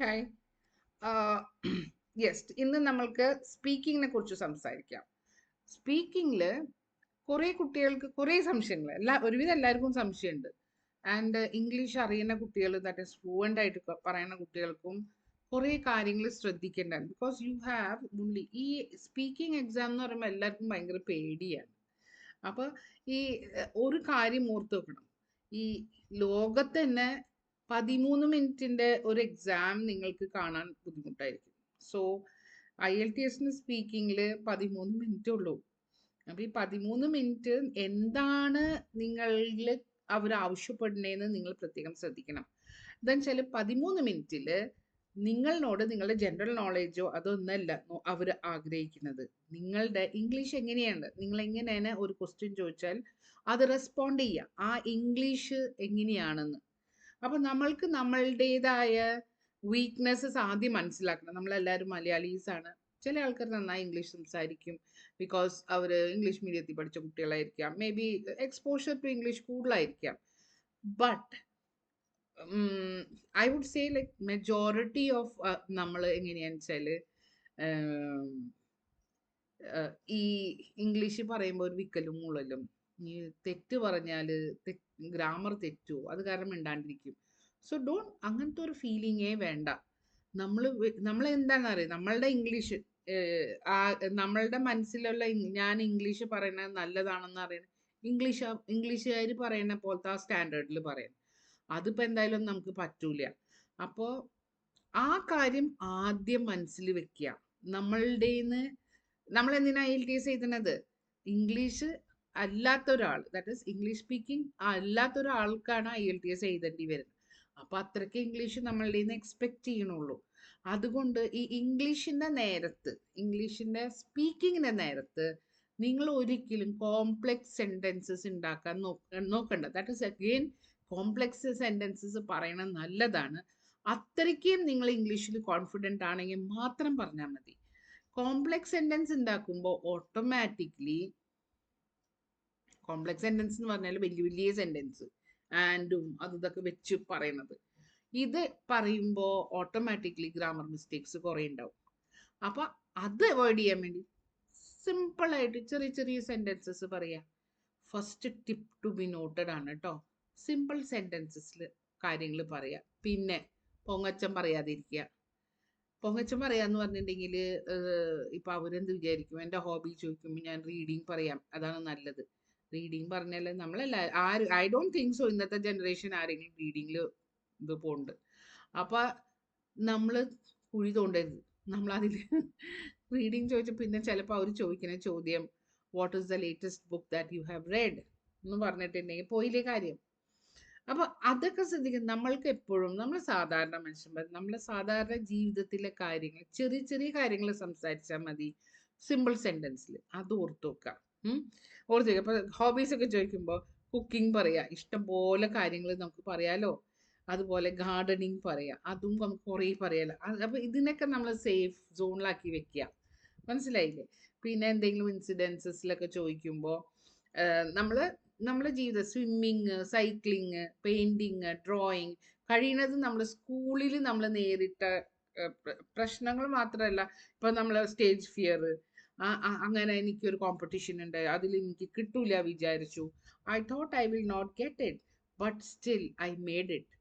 Hi. Yes, ഇന്ന് നമ്മൾക്ക് സ്പീക്കിങ്ങിനെ കുറിച്ച് സംസാരിക്കാം. സ്പീക്കിങ്ങിൽ കുറേ കുട്ടികൾക്ക് കുറേ സംശയങ്ങൾ, ഒരുവിധം എല്ലാവർക്കും സംശയമുണ്ട്. ആൻഡ് ഇംഗ്ലീഷ് അറിയുന്ന കുട്ടികൾ, ദാറ്റ് ഇസ് ഫ്ലുവൻ്റ് ആയിട്ട് പറയുന്ന കുട്ടികൾക്കും കുറേ കാര്യങ്ങൾ ശ്രദ്ധിക്കേണ്ടതാണ്. ബിക്കോസ് യു ഹാവ് ഓൺലി ഈ സ്പീക്കിംഗ് എക്സാം എന്ന് പറയുമ്പോൾ എല്ലാവർക്കും ഭയങ്കര പേടിയാണ്. അപ്പോൾ ഈ ഒരു കാര്യം ഓർത്ത് വെക്കണം. ഈ ലോകത്ത് തന്നെ 13 മിനിറ്റിന്റെ ഒരു എക്സാം നിങ്ങൾക്ക് കാണാൻ ബുദ്ധിമുട്ടായിരിക്കും. സോ IELTS സ്പീക്കിങ്ങിൽ 13 മിനിറ്റ് ഉള്ളൂ. അപ്പൊ ഈ 13 മിനിറ്റ് എന്താണ് നിങ്ങളിൽ അവർ ആവശ്യപ്പെടുന്നതെന്ന് നിങ്ങൾ പ്രത്യേകം ശ്രദ്ധിക്കണം. എന്താണെന്ന് വെച്ചാൽ 13 മിനിറ്റിൽ നിങ്ങളോട് നിങ്ങളുടെ ജനറൽ നോളേജോ അതൊന്നല്ല അവർ ആഗ്രഹിക്കുന്നത്. നിങ്ങളുടെ ഇംഗ്ലീഷ് എങ്ങനെയാണ്, നിങ്ങൾ എങ്ങനെയാണ് ഒരു ക്വസ്റ്റ്യൻ ചോദിച്ചാൽ അത് റെസ്പോണ്ട് ചെയ്യുക, ആ ഇംഗ്ലീഷ് എങ്ങനെയാണെന്ന്. അപ്പം നമ്മൾക്ക് നമ്മളുടേതായ വീക്ക്നെസ്സസ് ആദ്യം മനസ്സിലാക്കണം. നമ്മളെല്ലാവരും മലയാളീസാണ്. ചില ആൾക്കാർ നന്നായി ഇംഗ്ലീഷ് സംസാരിക്കും, ബിക്കോസ് അവർ ഇംഗ്ലീഷ് മീഡിയത്തിൽ പഠിച്ച കുട്ടികളായിരിക്കാം. Maybe exposure to English കൂടുതലായിരിക്കാം. But I would say like majority of നമ്മൾ എങ്ങനെയാണെന്ന് വെച്ചാൽ ഈ ഇംഗ്ലീഷ് പറയുമ്പോൾ ഒരു വിക്കലും മൂളലും, ഈ തെറ്റ് പറഞ്ഞാൽ ഗ്രാമർ തെറ്റുമോ അത് കാരണം മിണ്ടാണ്ടിരിക്കും. സോ ഡോണ്ട്, അങ്ങനത്തെ ഒരു ഫീലിങ്ങേ വേണ്ട. നമ്മൾ നമ്മളെന്താണെന്ന് അറിയാം, നമ്മളുടെ ഇംഗ്ലീഷ് നമ്മളുടെ മനസ്സിലുള്ള ഞാൻ ഇംഗ്ലീഷ് പറയുന്നത് നല്ലതാണെന്ന് അറിയണം. ഇംഗ്ലീഷുകാർ പറയുന്ന പോലത്തെ ആ സ്റ്റാൻഡേർഡിൽ പറയണം. അതിപ്പോൾ എന്തായാലും നമുക്ക് പറ്റൂല. അപ്പോൾ ആ കാര്യം ആദ്യം മനസ്സിൽ വെക്കുക. നമ്മളുടേന്ന് നമ്മൾ എന്തിനാ IELTS എഴുതുന്നത്? ഇംഗ്ലീഷ് അല്ലാത്ത ഒരാൾ, ദാറ്റ് ഈസ് ഇംഗ്ലീഷ് സ്പീക്കിംഗ് അല്ലാത്ത ഒരാൾക്കാണ് IELTS എഴുതേണ്ടി വരുന്നത്. അപ്പോൾ അത്രയ്ക്ക് ഇംഗ്ലീഷ് നമ്മളുടെ നിന്ന് എക്സ്പെക്റ്റ് ചെയ്യണുള്ളൂ. അതുകൊണ്ട് ഈ ഇംഗ്ലീഷിൻ്റെ സ്പീക്കിങ്ങിൻ്റെ നേരത്ത് നിങ്ങൾ ഒരിക്കലും കോംപ്ലെക്സ് സെൻറ്റൻസസ് ഉണ്ടാക്കാൻ നോക്കണ്ട. That is again, complex sentences പറയണത് നല്ലതാണ്. അത്രയ്ക്കും നിങ്ങൾ ഇംഗ്ലീഷിൽ കോൺഫിഡൻ്റ് ആണെങ്കിൽ മാത്രം പറഞ്ഞാൽ മതി. കോംപ്ലെക്സ് സെൻറ്റൻസ് ഉണ്ടാക്കുമ്പോൾ ഓട്ടോമാറ്റിക്കലി, കോംപ്ലെക്സ് സെൻറ്റൻസ് എന്ന് പറഞ്ഞാൽ വലിയ വലിയ സെൻറ്റൻസ് ആൻഡും ഇതൊക്കെ വെച്ച് പറയുന്നത്, ഇത് പറയുമ്പോൾ ഓട്ടോമാറ്റിക്കലി ഗ്രാമർ മിസ്റ്റേക്സ് കുറേ ഉണ്ടാവും. അപ്പം അത് അവോയ്ഡ് ചെയ്യാൻ വേണ്ടി സിമ്പിളായിട്ട് ചെറിയ ചെറിയ സെൻറ്റൻസസ് പറയുക. First tip to be noted ആണ് കേട്ടോ. സിമ്പിൾ സെൻറ്റൻസസിൽ കാര്യങ്ങൾ പറയുക. പിന്നെ പൊങ്ങച്ചം പറയാതിരിക്കുക. പൊങ്ങച്ചം പറയാന്ന് പറഞ്ഞിട്ടുണ്ടെങ്കിൽ ഇപ്പം അവരെന്ത് വിചാരിക്കും, എൻ്റെ ഹോബി ചോദിക്കുമ്പോൾ ഞാൻ റീഡിങ് പറയാം, അതാണ് നല്ലത്. റീഡിങ് പറഞ്ഞാൽ ഐ ഡോണ്ട് തിങ്ക് സോ ഇന്നത്തെ ജനറേഷൻ ആരെങ്കിലും റീഡിങ്ങിൽ ഇത് പോകുന്നുണ്ട്. അപ്പം നമ്മൾ കുഴി തോണ്ടരുത്. നമ്മളതിൽ റീഡിങ് ചോദിച്ച പിന്നെ ചിലപ്പോൾ അവർ ചോദിക്കുന്ന ചോദ്യം, what is the latest book that you have red എന്ന് പറഞ്ഞിട്ടുണ്ടെങ്കിൽ പോയില്ലേ കാര്യം. അപ്പോൾ അതൊക്കെ ശ്രദ്ധിക്കും. നമ്മൾക്ക് എപ്പോഴും നമ്മൾ സാധാരണ മനുഷ്യന്മാർ, നമ്മുടെ സാധാരണ ജീവിതത്തിലെ കാര്യങ്ങൾ, ചെറിയ ചെറിയ കാര്യങ്ങൾ സംസാരിച്ചാൽ മതി. സിമ്പിൾ സെൻറ്റൻസിൽ അത് ഓർത്ത് വെക്കാം. ഓർത്ത് വെക്കുക. അപ്പോൾ ഹോബീസൊക്കെ ചോദിക്കുമ്പോൾ കുക്കിംഗ് പറയാം, ഇഷ്ടംപോലെ കാര്യങ്ങൾ നമുക്ക് പറയാലോ. അതുപോലെ ഗാർഡനിങ് പറയാം, അതും നമുക്ക് കുറേ പറയാലോ. അപ്പോൾ ഇതിനൊക്കെ നമ്മൾ സേഫ് സോണിലാക്കി വെക്കുക. മനസ്സിലായില്ലേ? പിന്നെ എന്തെങ്കിലും ഇൻസിഡൻസസിലൊക്കെ ചോദിക്കുമ്പോൾ നമ്മൾ നമ്മുടെ ജീവിതം, സ്വിമ്മിങ്, സൈക്ലിങ്, പെയിൻറ്റിങ്, ഡ്രോയിങ്, കഴിയുന്നത് നമ്മൾ സ്കൂളിൽ നമ്മൾ നേരിട്ട പ്രശ്നങ്ങൾ മാത്രമല്ല. ഇപ്പം നമ്മൾ സ്റ്റേജ് ഫിയർ, അങ്ങനെ എനിക്കൊരു കോമ്പറ്റീഷൻ ഉണ്ട്, അതിൽ എനിക്ക് കിട്ടൂല വിചാരിച്ചു. I thought I will not get it, but still I made it.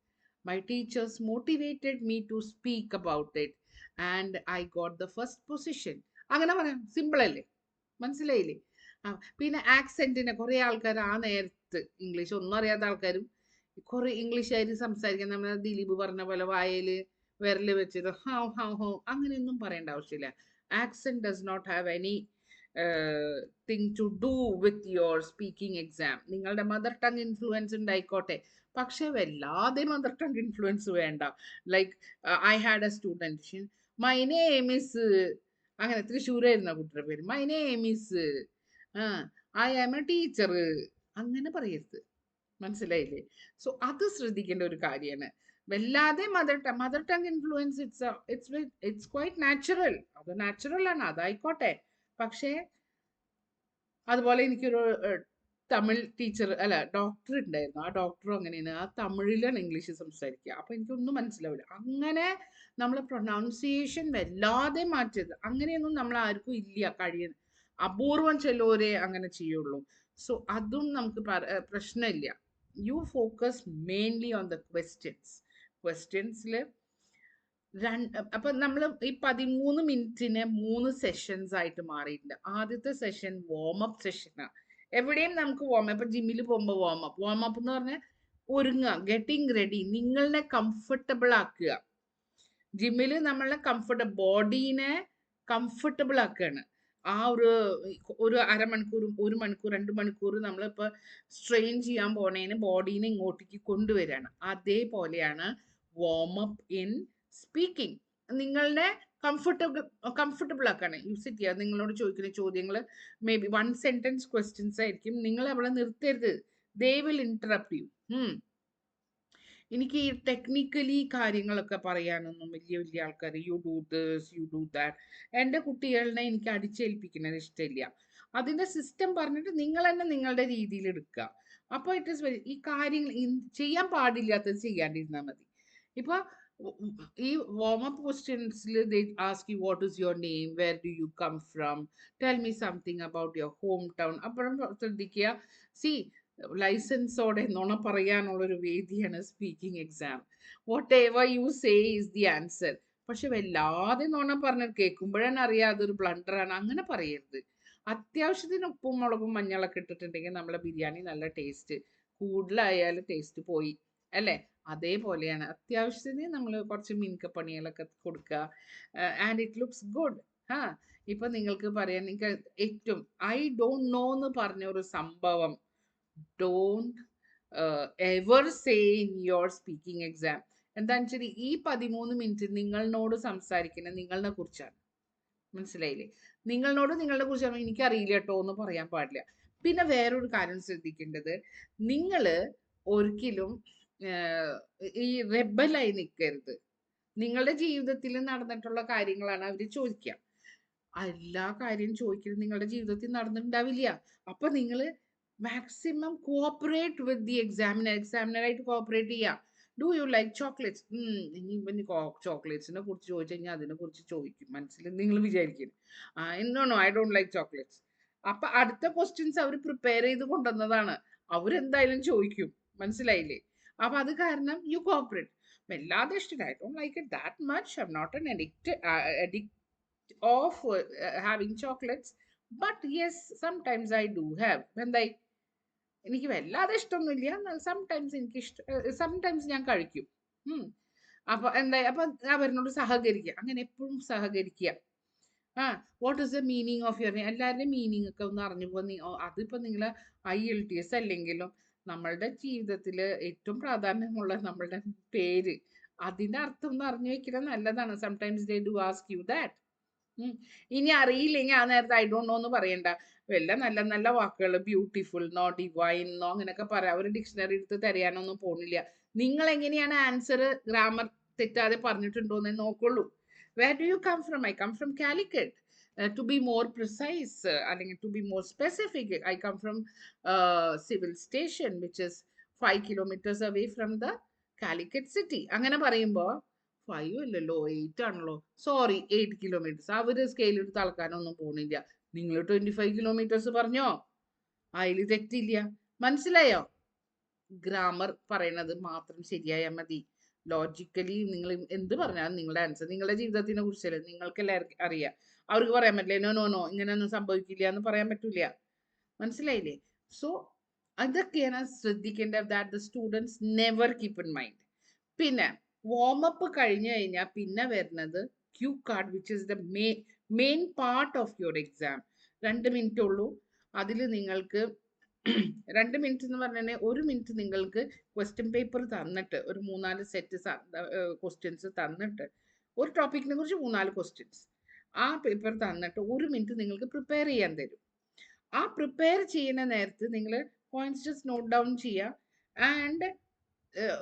My teachers motivated me to speak about it and I got the first position. അങ്ങനെ പറയാം. സിമ്പിളല്ലേ? മനസ്സിലായില്ലേ? പിന്നെ ആക്സെന്റിനെ കുറേ ആൾക്കാർ ആ നേരത്ത്, ഇംഗ്ലീഷ് ഒന്നും അറിയാത്ത ആൾക്കാരും കുറേ ഇംഗ്ലീഷുകാർ സംസാരിക്കാൻ, നമ്മൾ ദിലീപ് പറഞ്ഞ പോലെ വായിൽ വിരൽ വെച്ചിട്ട് ഹൗ ഹൗ ഹൗ അങ്ങനെയൊന്നും പറയേണ്ട ആവശ്യമില്ല. Accent does not have anything to do with your speaking exam. നിങ്ങളുടെ മദർ ടങ് ഇൻഫ്ലുവൻസ് ഉണ്ടായിക്കോട്ടെ, പക്ഷെ വല്ലാതെ മദർ ടങ് ഇൻഫ്ലുവൻസ് വേണ്ട. Like I had a student, my name is, അങ്ങനെ തൃശ്ശൂരായിരുന്നു ആ കുട്ടിയുടെ പേര്, my name is I am a teacher, അങ്ങനെ പറയരുത്. മനസ്സിലായില്ലേ? സോ അത് ശ്രദ്ധിക്കേണ്ട ഒരു കാര്യമാണ്. വല്ലാതെ mother tongue influence it's quite natural. അത് നാച്ചുറൽ ആണ്, അതായിക്കോട്ടെ. പക്ഷേ അതുപോലെ എനിക്കൊരു തമിഴ് ടീച്ചർ അല്ല ഡോക്ടർ ഉണ്ടായിരുന്നു. ആ ഡോക്ടറും അങ്ങനെയാണ്. ആ തമിഴിലാണ് ഇംഗ്ലീഷ് സംസാരിക്കുക. അപ്പൊ എനിക്കൊന്നും മനസ്സിലാവില്ല. അങ്ങനെ നമ്മൾ പ്രൊനൗൺസിയേഷൻ വല്ലാതെ മാറ്റരുത്. അങ്ങനെയൊന്നും നമ്മൾ ആർക്കും ഇല്ല കഴിയുന്നത്. അപൂർവം ചിലവരെ അങ്ങനെ ചെയ്യുള്ളൂ. സോ അതും നമുക്ക് പ്രശ്നമില്ല. You focus mainly on the ക്വസ്റ്റ്യൻസിൽ അപ്പൊ നമ്മൾ ഈ 13 മിനിറ്റിന് 3 സെഷൻസ് ആയിട്ട് മാറിയിട്ടുണ്ട്. ആദ്യത്തെ സെഷൻ വാമപ്പ് സെഷനാണ്. എവിടെയും നമുക്ക് ഇപ്പൊ ജിമ്മിൽ പോകുമ്പോൾ വാമപ്പ് എന്ന് പറഞ്ഞാൽ ഒരുങ്ങുക, ഗെറ്റിംഗ് റെഡി, നിങ്ങളെ കംഫർട്ടബിൾ ആക്കുക. ജിമ്മിൽ നമ്മളെ ബോഡീനെ കംഫർട്ടബിൾ ആക്കുകയാണ്. ആ ഒരു അരമണിക്കൂർ, 1 മണിക്കൂർ, 2 മണിക്കൂർ നമ്മളിപ്പോൾ സ്ട്രെയിൻ ചെയ്യാൻ പോണേന് ബോഡീനെ ഇങ്ങോട്ടേക്ക് കൊണ്ടുവരികയാണ്. അതേപോലെയാണ് വാമപ്പ് ഇൻ സ്പീക്കിംഗ്. നിങ്ങളുടെ കംഫർട്ടബിൾ ആക്കാണ്. യു സിറ്റ് ചെയ്യുക. നിങ്ങളോട് ചോദിക്കുന്ന ചോദ്യങ്ങൾ മേ ബി 1 സെന്റൻസ് ക്വസ്റ്റ്യൻസ് ആയിരിക്കും. നിങ്ങൾ അവിടെ നിർത്തരുത്. They will interrupt you. എനിക്ക് ഈ ടെക്നിക്കലി കാര്യങ്ങളൊക്കെ പറയാനൊന്നും വലിയ വലിയ ആൾക്കാർ you do this, you do that. എൻ്റെ കുട്ടികളെ എനിക്ക് അടിച്ചേൽപ്പിക്കുന്നത് ഇഷ്ടമില്ല. അതിൻ്റെ സിസ്റ്റം പറഞ്ഞിട്ട് നിങ്ങൾ തന്നെ നിങ്ങളുടെ രീതിയിൽ എടുക്കുക. അപ്പോൾ ഇറ്റ് ഇസ് വെരി, ഈ കാര്യങ്ങൾ ചെയ്യാൻ പാടില്ലാത്തത് ചെയ്യാണ്ടിരുന്നാൽ മതി. ഇപ്പോൾ ഈ വാമപ്പ് ക്വസ്റ്റ്യൻസിൽ they ask you what is your name, where do you come from, tell me something about your hometown. അപ്പോഴും ശ്രദ്ധിക്കുക, സി ലൈസൻസോടെ നുണ പറയാനുള്ളൊരു വേദിയാണ് speaking exam. Whatever you say is the answer. പക്ഷെ വല്ലാതെ നുണ പറഞ്ഞിട്ട് കേൾക്കുമ്പോഴാണ് അറിയാം അതൊരു ബ്ലണ്ടറാണ്. അങ്ങനെ പറയരുത്. അത്യാവശ്യത്തിന് ഉപ്പും മുളകും മഞ്ഞളൊക്കെ ഇട്ടിട്ടുണ്ടെങ്കിൽ നമ്മളെ ബിരിയാണി നല്ല ടേസ്റ്റ്, കൂടുതലായാലും ടേസ്റ്റ് പോയി അല്ലേ? അതേപോലെയാണ് അത്യാവശ്യത്തിന് നമ്മൾ കുറച്ച് മിനുക്കപ്പണികളൊക്കെ കൊടുക്കുക. And it looks good. ഇപ്പൊ നിങ്ങൾക്ക് പറയാൻ, നിങ്ങൾക്ക് ഏറ്റവും ഐ ഡോണ്ട് നോ എന്ന് പറഞ്ഞ ഒരു സംഭവം don't ever say in your speaking exam. എന്താണെന്ന് വെച്ചാൽ ഈ 13 മിനിറ്റ് നിങ്ങളോട് സംസാരിക്കുന്ന നിങ്ങളെ കുറിച്ചാണ്. മനസ്സിലായില്ലേ? നിങ്ങളോട് നിങ്ങളെ കുറിച്ചാണ്. എനിക്കറിയില്ല കേട്ടോ എന്ന് പറയാൻ പാടില്ല. പിന്നെ വേറൊരു കാര്യം ശ്രദ്ധിക്കേണ്ടത്, നിങ്ങൾ ഒരിക്കലും ഈ റെബലായി നിൽക്കരുത്. നിങ്ങളുടെ ജീവിതത്തിൽ നടന്നിട്ടുള്ള കാര്യങ്ങളാണ് അവർ ചോദിക്കുക. എല്ലാ കാര്യം ചോദിക്കുന്നത് നിങ്ങളുടെ ജീവിതത്തിൽ നടന്നിട്ടുണ്ടാവില്ല. അപ്പൊ നിങ്ങൾ മാക്സിമം കോഓപ്പറേറ്റ് വിത്ത് ദി എക്സാമിനറായിട്ട് കോഓപ്പറേറ്റ് ചെയ്യാം. Do you like chocolates? ഇനി ചോക്ലേറ്റ്സിനെ കുറിച്ച് ചോദിച്ചു കഴിഞ്ഞാൽ അതിനെ കുറിച്ച് ചോദിക്കും മനസ്സിൽ നിങ്ങൾ വിചാരിക്കും. No I don't like chocolates. അപ്പൊ അടുത്ത ക്വസ്റ്റ്യൻസ് അവർ പ്രിപ്പയർ ചെയ്ത് കൊണ്ടുവന്നതാണ്. അവരെന്തായാലും ചോദിക്കും. മനസ്സിലായില്ലേ? അപ്പൊ അത് കാരണം യു കോഓപ്പറേറ്റ്. വല്ലാതെ ഇഷ്ടമില്ല, I don't like it that much, I'm not an addict of having chocolates, but yes, sometimes I do have. എന്തായി, എനിക്ക് വല്ലാതെ ഇഷ്ടമൊന്നുമില്ല, എന്നാൽ സംടൈംസ് ഞാൻ കഴിക്കും. അപ്പൊ എന്തായി, അപ്പൊ അവരിനോട് സഹകരിക്കുക. അങ്ങനെ എപ്പോഴും സഹകരിക്കുക. What is the meaning of your name? എല്ലാവരുടെയും മീനിങ് ഒക്കെ ഒന്ന് അറിഞ്ഞു പോകുന്ന, അതിപ്പോ നിങ്ങൾ IELTS അല്ലെങ്കിലും നമ്മളുടെ ജീവിതത്തിൽ ഏറ്റവും പ്രാധാന്യമുള്ള നമ്മളുടെ പേര്, അതിന്റെ അർത്ഥം ഒന്ന് അറിഞ്ഞു വെക്കുന്നത് നല്ലതാണ്. Sometimes they do ask you that. ഇനി അറിയില്ലെങ്കിൽ ആ നേരത്തെ ഐ ഡോണ്ട് നോ എന്ന് പറയണ്ട. വല്ല നല്ല നല്ല വാക്കുകൾ, ബ്യൂട്ടിഫുൾ നോ, ഡിവൈൻ നോ, അങ്ങനെയൊക്കെ പറയാം. ഒരു ഡിക്ഷണറി എടുത്ത് തരാനൊന്നും പോകുന്നില്ല. നിങ്ങൾ എങ്ങനെയാണ് ആൻസർ ഗ്രാമർ തെറ്റാതെ പറഞ്ഞിട്ടുണ്ടോന്ന് നോക്കുള്ളൂ. Where do you come from? I come from Calicut. To be more precise, അല്ലെങ്കിൽ to be more specific, I come from civil station which is 5 kilometers away from the Calicut city. അങ്ങനെ പറയുമ്പോൾ 5 അല്ലല്ലോ, 8 ആണല്ലോ, സോറി 8 kilometers. അവര് scale എടുത്ത് അളക്കാനൊന്നും പോകുന്നില്ല. നിങ്ങൾ 25 kilometers പറഞ്ഞോ, അതിൽ തെറ്റില്ല. മനസ്സിലായോ? ഗ്രാമർ പറയണത് മാത്രം ശരിയായാൽ മതി. ലോജിക്കലി നിങ്ങൾ എന്ത് പറഞ്ഞാലും നിങ്ങളുടെ ആൻസർ നിങ്ങളുടെ ജീവിതത്തിനെ കുറിച്ചല്ലേ, നിങ്ങൾക്ക് എല്ലാവർക്കും അറിയാം. അവർക്ക് പറയാൻ പറ്റില്ല നോ നോ നോ ഇങ്ങനെയൊന്നും സംഭവിക്കില്ല എന്ന് പറയാൻ പറ്റില്ല. മനസ്സിലായില്ലേ? സോ അതൊക്കെയാണ് ശ്രദ്ധിക്കേണ്ടത്. That the students never keep in mind. പിന്നെ വാമപ്പ് കഴിഞ്ഞു കഴിഞ്ഞാൽ പിന്നെ വരുന്നത് Q card, which is the main part of your exam. 2 minute ഉള്ളൂ. അതിൽ നിങ്ങൾക്ക് 2 മിനിറ്റ് എന്ന് പറഞ്ഞാൽ 1 മിനിറ്റ് നിങ്ങൾക്ക് ക്വസ്റ്റ്യൻ പേപ്പർ തന്നിട്ട് ഒരു 3-4 സെറ്റ് ക്വസ്റ്റ്യൻസ് തന്നിട്ട്, ഒരു ടോപ്പിക്കിനെ കുറിച്ച് 3-4 ക്വസ്റ്റ്യൻസ് ആ പേപ്പർ തന്നിട്ട് 1 മിനിറ്റ് നിങ്ങൾക്ക് പ്രിപ്പയർ ചെയ്യാൻ തരും. ആ പ്രിപ്പയർ ചെയ്യുന്ന നേരത്ത് നിങ്ങൾ പോയിന്റ്സ് ജസ്റ്റ് നോട്ട് ഡൗൺ ചെയ്യുക. ആൻഡ്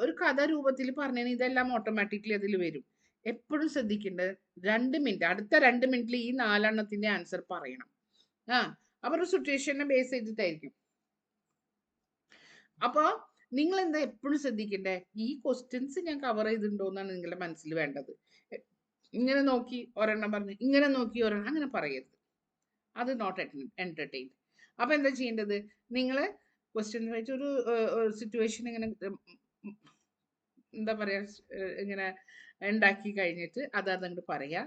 ഒരു കഥ രൂപത്തിൽ പറഞ്ഞാൽ ഇതെല്ലാം ഓട്ടോമാറ്റിക്കലി അതിൽ വരും. എപ്പോഴും ശ്രദ്ധിക്കേണ്ടത് 2 മിനിറ്റ്, അടുത്ത 2 മിനിറ്റിൽ ഈ 4 എണ്ണത്തിന്റെ ആൻസർ പറയണം. അപ്പൊ ഒരു സിറ്റുവേഷനെ ബേസ് ചെയ്തിട്ടായിരിക്കും. അപ്പൊ നിങ്ങൾ എന്താ എപ്പോഴും ശ്രദ്ധിക്കണ്ടേ, ഈ ക്വസ്റ്റ്യൻസ് ഞാൻ കവർ ചെയ്തിട്ടുണ്ടോ എന്നാണ് നിങ്ങളുടെ മനസ്സിൽ വേണ്ടത്. ഇങ്ങനെ നോക്കി ഒരെണ്ണം പറഞ്ഞു, ഇങ്ങനെ നോക്കി ഒരെണ്ണം, അങ്ങനെ പറയരുത്. അത് നോട്ട് എന്റർടൈൻ. അപ്പൊ എന്താ ചെയ്യേണ്ടത്, നിങ്ങൾ ക്വസ്റ്റ്യൻ വെച്ച് ഒരു സിറ്റുവേഷൻ ഇങ്ങനെ എന്താ പറയാ, ഇങ്ങനെ ഉണ്ടാക്കി കഴിഞ്ഞിട്ട് അതങ്ങോട്ട് പറയാ.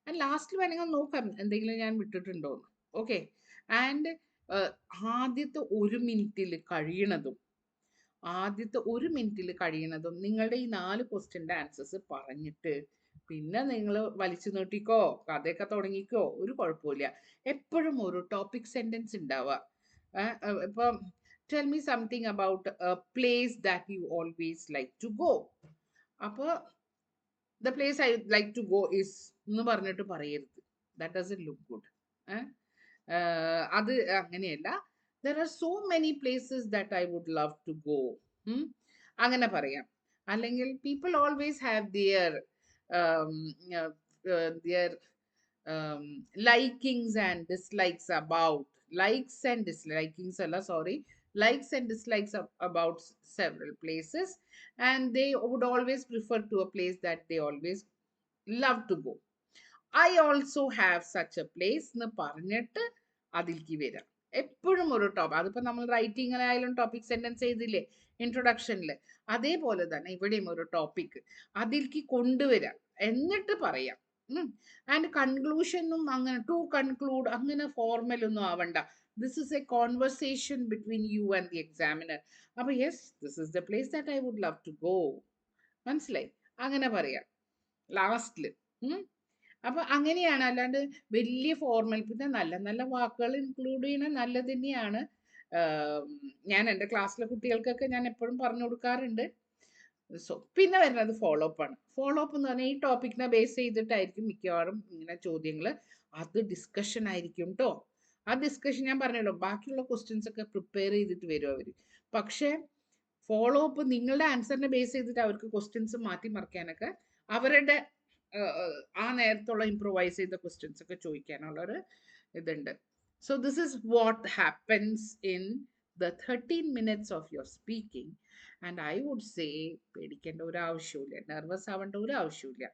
ലാസ്റ്റ് വേണമെങ്കിൽ നോക്കാം എന്തെങ്കിലും ഞാൻ വിട്ടിട്ടുണ്ടോന്ന്. ഓക്കെ. ആൻഡ് ആദ്യത്തെ 1 മിനിറ്റിൽ കഴിയണതും നിങ്ങളുടെ ഈ 4 ക്വസ്റ്റ്യൻ്റെ ആൻസേഴ്സ് പറഞ്ഞിട്ട് പിന്നെ നിങ്ങൾ വലിച്ചു നീട്ടിക്കോ, കഥയൊക്കെ തുടങ്ങിക്കോ, ഒരു കുഴപ്പമില്ല. എപ്പോഴും ഒരു ടോപ്പിക് സെന്റൻസ് ഉണ്ടാവുക. ഇപ്പം tell me something about a place that you always like to go. അപ്പോൾ the place I like to go is എന്ന് പറഞ്ഞിട്ട് പറയരുത്. That doesn't look good. അത് അങ്ങനെയല്ല. There are so many places that I would love to go, അങ്ങനെ പറയാം. അല്ലെങ്കിൽ people always have their likings and dislikes about, likes and dislikings അല്ല, sorry, likes and dislikes about several places, and they would always prefer to a place that they always love to go. I also have such a place എന്ന് പറഞ്ഞിട്ട് അതിലേക്ക് വരാം. എപ്പോഴും ഒരു topic, അതിപ്പോൾ നമ്മൾ റൈറ്റിങ്ങിലായാലും topic sentence ചെയ്തില്ലേ ഇൻട്രൊഡക്ഷനിൽ, അതേപോലെ തന്നെ ഇവിടെയും ഒരു ടോപ്പിക് അതിലേക്ക് കൊണ്ടുവരാം, എന്നിട്ട് പറയാം. ആൻഡ് കൺക്ലൂഷനും അങ്ങനെ ടു കൺക്ലൂഡ് അങ്ങനെ ഫോർമൽ ഒന്നും ആവണ്ട. This is a conversation between you and the examiner. അപ്പൊ yes, this is the place that I would love to go. മനസ്സിലായി? അങ്ങനെ പറയാം ലാസ്റ്റില്. അപ്പൊ അങ്ങനെയാണ്, അല്ലാണ്ട് വലിയ ഫോർമൽ. പിന്നെ നല്ല നല്ല വാക്കുകൾ ഇൻക്ലൂഡ് ചെയ്യണ നല്ലത് തന്നെയാണ്. ഞാൻ എൻ്റെ ക്ലാസ്സിലെ കുട്ടികൾക്കൊക്കെ ഞാൻ എപ്പോഴും പറഞ്ഞു കൊടുക്കാറുണ്ട്. സോ പിന്നെ വരുന്നത് ഫോളോ അപ്പ് ആണ്. ഫോളോ അപ്പ് എന്ന് പറഞ്ഞാൽ ഈ ടോപ്പിക്കിനെ ബേസ് ചെയ്തിട്ടായിരിക്കും മിക്കവാറും ഇങ്ങനെ ചോദ്യങ്ങൾ. അത് ഡിസ്കഷൻ ആയിരിക്കും കേട്ടോ. ആ ഡിസ്കഷൻ ഞാൻ പറഞ്ഞല്ലോ, ബാക്കിയുള്ള ക്വസ്റ്റ്യൻസ് ഒക്കെ പ്രിപ്പയർ ചെയ്തിട്ട് വരും അവർ. പക്ഷേ ഫോളോ അപ്പ് നിങ്ങളുടെ ആൻസറിനെ ബേസ് ചെയ്തിട്ട് അവർക്ക് ക്വസ്റ്റ്യൻസ് മാറ്റി മറിക്കാനൊക്കെ, അവരുടെ ആ നേരത്തുള്ള ഇംപ്രൂവൈസ് ചെയ്ത ക്വസ്റ്റ്യൻസ് ഒക്കെ ചോദിക്കാനുള്ളൊരു ഇതുണ്ട്. So this is what happens in the 13 minutes of your speaking. And I would say പേടിക്കേണ്ട ഒരു ആവശ്യമില്ല, നെർവസ് ആവേണ്ട ഒരു ആവശ്യമില്ല.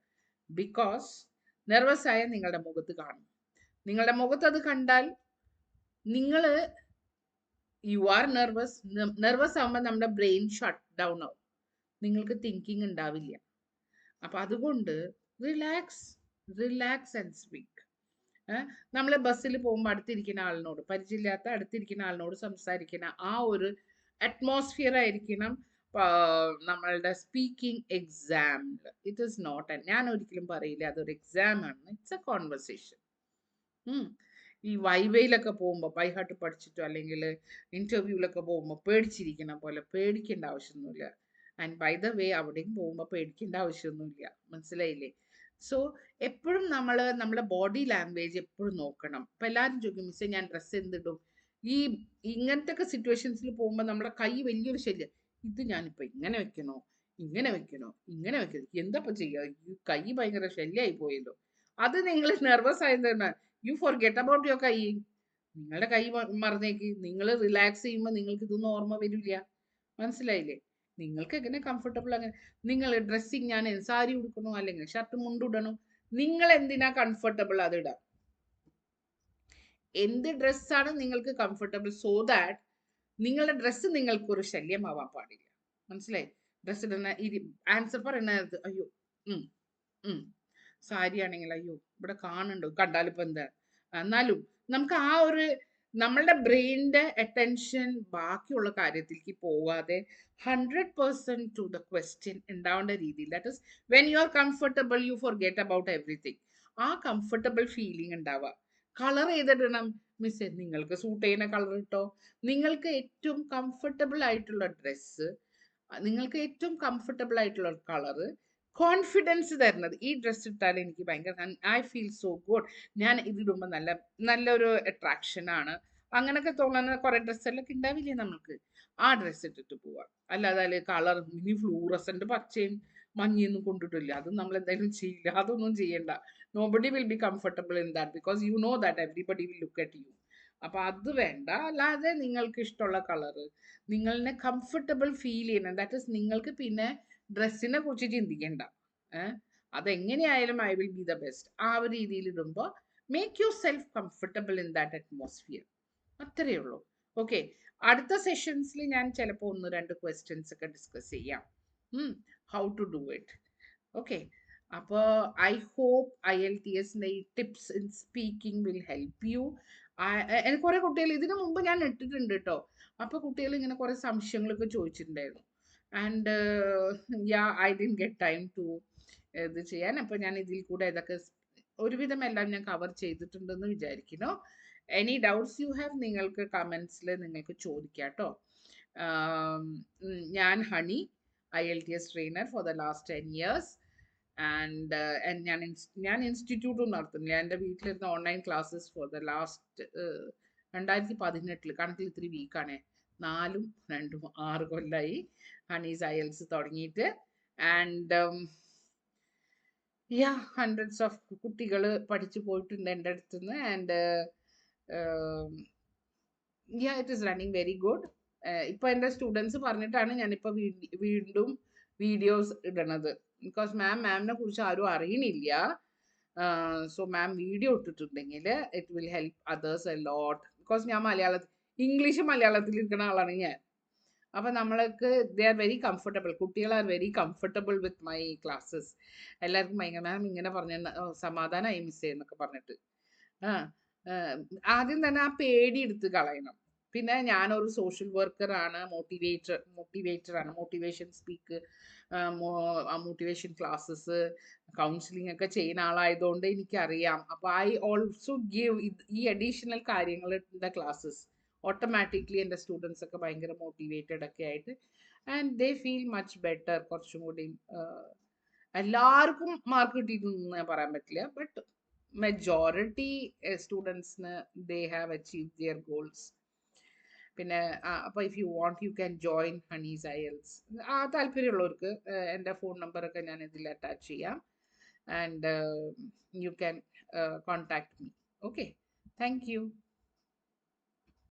ബിക്കോസ് നെർവസ് ആയ നിങ്ങളുടെ മുഖത്ത് കാണും. നിങ്ങളുടെ മുഖത്ത് അത് കണ്ടാൽ നിങ്ങൾ യു ആർ നെർവസ്. നെർവസ് ആകുമ്പോൾ നമ്മുടെ ബ്രെയിൻ ഷട്ട് ഡൗൺ ആവും, നിങ്ങൾക്ക് തിങ്കിങ് ഉണ്ടാവില്ല. അപ്പൊ അതുകൊണ്ട് റിലാക്സ് ആൻഡ് സ്പീക്ക്. നമ്മൾ ബസ്സിൽ പോകുമ്പോൾ അടുത്തിരിക്കുന്ന ആളിനോട്, പരിചയമില്ലാത്ത അടുത്തിരിക്കുന്ന ആളിനോട് സംസാരിക്കുന്ന ആ ഒരു അറ്റ്മോസ്ഫിയർ ആയിരിക്കണം നമ്മളുടെ സ്പീക്കിംഗ് എക്സാമിൽ. ഇറ്റ് ഈസ് നോട്ട്, ഞാൻ ഒരിക്കലും പറയില്ല അതൊരു എക്സാം ആണ്. It's A conversation. ഈ വൈവയിലൊക്കെ പോകുമ്പോൾ ബൈഹാർട്ട് പഠിച്ചിട്ടോ അല്ലെങ്കിൽ ഇന്റർവ്യൂവിലൊക്കെ പോകുമ്പോൾ പേടിച്ചിരിക്കുന്ന പോലെ പേടിക്കേണ്ട ആവശ്യമൊന്നുമില്ല. ആൻഡ് ബൈ ദ വേ അവിടെയും പോകുമ്പോൾ പേടിക്കേണ്ട ആവശ്യമൊന്നുമില്ല. മനസ്സിലായില്ലേ? സോ എപ്പോഴും നമ്മൾ നമ്മുടെ ബോഡി ലാംഗ്വേജ് എപ്പോഴും നോക്കണം. ഇപ്പം എല്ലാവരും ചോദിക്കും, മിസ്സേ ഞാൻ ഡ്രസ്സ് എന്തിടും? ഈ ഇങ്ങനത്തെ ഒക്കെ സിറ്റുവേഷൻസിൽ പോകുമ്പോൾ നമ്മുടെ കൈ വലിയൊരു ശല്യം. ഇത് ഞാനിപ്പോൾ ഇങ്ങനെ വെക്കണോ, ഇങ്ങനെ വെക്കണോ, ഇങ്ങനെ വെക്കണോ, എന്താ ചെയ്യുക, ഈ കൈ ഭയങ്കര ശല്യമായി പോയല്ലോ. അത് നിങ്ങൾ നെർവസ് ആയതാണ്. യു ഫോർഗെറ്റ് അബൌട്ട് യുവർ കൈ. നിങ്ങളുടെ കൈ മറന്നേക്ക്. നിങ്ങൾ റിലാക്സ് ചെയ്യുമ്പോൾ നിങ്ങൾക്ക് ഇതൊന്നും ഓർമ്മ വരില്ല. മനസ്സിലായില്ലേ? നിങ്ങൾക്ക് എങ്ങനെ കംഫർട്ടബിൾ, അങ്ങനെ നിങ്ങൾ ഡ്രസ്സിങ്, ഞാൻ സാരി ഉടുക്കണോ അല്ലെങ്കിൽ ഷർട്ട് മുണ്ടിടണോ, നിങ്ങൾ എന്തിനാ കംഫർട്ടബിൾ അത് ഇടാം. എന്ത് ഡ്രസ്സാണ് നിങ്ങൾക്ക് കംഫർട്ടബിൾ, സോ ദാറ്റ് നിങ്ങളുടെ ഡ്രസ്സ് നിങ്ങൾക്കൊരു ശല്യമാവാൻ പാടില്ല. മനസ്സിലായി? ഡ്രസ്സ് ഇടുന്ന ആൻസർ പറയുന്ന അയ്യോ സാരി ആണെങ്കിൽ അയ്യോ ഇവിടെ കാണുന്നുണ്ടോ, കണ്ടാലിപ്പോ എന്താ. എന്നാലും നമുക്ക് ആ ഒരു നമ്മളുടെ ബ്രെയിനിന്റെ അറ്റൻഷൻ ബാക്കിയുള്ള കാര്യത്തിലേക്ക് പോവാതെ 100% ടു ദ ക്വസ്റ്റ്യൻ ഉണ്ടാവേണ്ട രീതിയിൽ, that is when you are comfortable U forget about everything. ആ കംഫർട്ടബിൾ ഫീലിംഗ് ഉണ്ടാവുക. കളർ ചെയ്തിടണം മിസ്സേ, നിങ്ങൾക്ക് സൂട്ട് ചെയ്യുന്ന കളർ ഇട്ടോ. നിങ്ങൾക്ക് ഏറ്റവും കംഫർട്ടബിൾ ആയിട്ടുള്ള ഡ്രസ്സ്, നിങ്ങൾക്ക് ഏറ്റവും കംഫർട്ടബിൾ ആയിട്ടുള്ള കളറ്, കോൺഫിഡൻസ് തരുന്നത്. ഈ ഡ്രസ്സ് ഇട്ടാൽ എനിക്ക് ഭയങ്കര ഐ ഫീൽ സോ ഗുഡ്, ഞാൻ ഇതിടുമ്പോൾ നല്ലൊരു അട്രാക്ഷൻ ആണ്, അങ്ങനെയൊക്കെ തോന്നുന്ന കുറെ ഡ്രസ്സെല്ലാം ഉണ്ടാവില്ലേ നമുക്ക്. ആ ഡ്രസ്സ് ഇട്ടിട്ട് പോവാം. അല്ലാതെ കളർ ഇനി ഫ്ലൂറസന്റ് പച്ചയും മഞ്ഞയൊന്നും കൊണ്ടിട്ടില്ല, അത് നമ്മൾ എന്തായാലും ചെയ്യില്ല. അതൊന്നും ചെയ്യണ്ട. Nobody will be comfortable in that because you know that everybody will look at you. അപ്പൊ അത് വേണ്ട. അല്ലാതെ നിങ്ങൾക്ക് ഇഷ്ടമുള്ള കളറ്, നിങ്ങളെ കംഫർട്ടബിൾ ഫീൽ ചെയ്യണം. ദാറ്റ് ഇസ് നിങ്ങൾക്ക് പിന്നെ ഡ്രസ്സിനെ കുറിച്ച് ചിന്തിക്കണ്ട. ഏഹ് അതെങ്ങനെയായാലും I will be the best ആ ഒരു രീതിയിൽ ഇടുമ്പോൾ make yourself comfortable in that atmosphere. അത്രയേ ഉള്ളൂ. ഓക്കെ, അടുത്ത സെഷൻസിൽ ഞാൻ ചിലപ്പോൾ ഒന്ന് രണ്ട് ക്വസ്റ്റ്യൻസ് ഒക്കെ ഡിസ്കസ് ചെയ്യാം. How to do it. Okay, അപ്പോൾ ഐ ഹോപ്പ് IELTS ഈ tips in speaking will help you. എനിക്ക് കുറെ കുട്ടികൾ ഇതിനു മുമ്പ് ഞാൻ ഇട്ടിട്ടുണ്ട് കേട്ടോ. അപ്പൊ കുട്ടികൾ ഇങ്ങനെ കുറെ സംശയങ്ങളൊക്കെ ചോദിച്ചിട്ടുണ്ടായിരുന്നു. And yeah I didn't get time to ഇത് ചെയ്യാൻ. അപ്പൊ ഞാൻ ഇതിൽ കൂടെ ഇതൊക്കെ ഒരുവിധം എല്ലാം ഞാൻ കവർ ചെയ്തിട്ടുണ്ടെന്ന് വിചാരിക്കുന്നു. എനി ഡൗട്ട്സ് യു ഹാവ് നിങ്ങൾക്ക് കമന്റ്സിൽ നിങ്ങൾക്ക് ചോദിക്കാം കേട്ടോ. ഞാൻ Honey, IELTS trainer for the last 10 years. And ഞാൻ ഇൻസ്റ്റിറ്റ്യൂട്ടും നടത്തുന്നില്ല. എൻ്റെ വീട്ടിലിരുന്ന online classes for the last 2018 കണക്കിൽ ഇത്തിരി വീക്കാണേ, 4ഉം 2ഉം 6 കൊല്ലായി ഹണീസ് IELTS തുടങ്ങിയിട്ട്. ആൻഡ് യാ ഹൺഡ്രഡ്സ് ഓഫ് കുട്ടികൾ പഠിച്ചു പോയിട്ടുണ്ട് എൻ്റെ അടുത്തുനിന്ന്. And yeah it is running very good. ഇപ്പൊ എൻ്റെ സ്റ്റുഡൻസ് പറഞ്ഞിട്ടാണ് ഞാനിപ്പോ വീണ്ടും വീഡിയോസ് ഇടണത്. ബിക്കോസ് മാമിനെ കുറിച്ച് ആരും അറിയണില്ല. സോ മാം വീഡിയോ ഇട്ടിട്ടുണ്ടെങ്കിൽ it will help others a lot. Because ഞാൻ ഇംഗ്ലീഷ് മലയാളത്തിൽ ഇരിക്കുന്ന ആളാണ് ഞാൻ. അപ്പൊ നമ്മൾക്ക് ദേ ആർ വെരി കംഫർട്ടബിൾ, കുട്ടികൾ are very comfortable with my classes. എല്ലാവർക്കും ഭയങ്കര മാം ഇങ്ങനെ പറഞ്ഞ സമാധാനമായി മിസ്സേ എന്നൊക്കെ പറഞ്ഞിട്ട്. ആ ആദ്യം തന്നെ ആ പേടി എടുത്ത് കളയണം. പിന്നെ ഞാനൊരു സോഷ്യൽ വർക്കർ ആണ്, മോട്ടിവേറ്റർ ആണ്, motivation speak, motivation classes, counselling ഒക്കെ ചെയ്യുന്ന ആളായതുകൊണ്ട് എനിക്കറിയാം. അപ്പൊ ഐ ഓൾസോ ഗിവ് ഈ അഡീഷണൽ കാര്യങ്ങളുടെ ക്ലാസ്സസ്. ഓട്ടോമാറ്റിക്കലി എൻ്റെ സ്റ്റുഡൻസ് ഒക്കെ ഭയങ്കര മോട്ടിവേറ്റഡ് ഒക്കെ ആയിട്ട് and they feel much better. കുറച്ചും കൂടി എല്ലാവർക്കും മാർക്ക് കിട്ടിയിട്ടൊന്നും ഞാൻ പറയാൻ പറ്റില്ല, ബട്ട് മെജോറിറ്റി സ്റ്റുഡൻസിന് they have achieve their goals. പിന്നെ അപ്പോൾ if you want you can join Honey's IELTS. താല്പര്യമുള്ളവർക്ക് എൻ്റെ ഫോൺ നമ്പറൊക്കെ ഞാൻ ഇതിൽ അറ്റാച്ച് ചെയ്യാം. And you can contact me. Okay, thank U.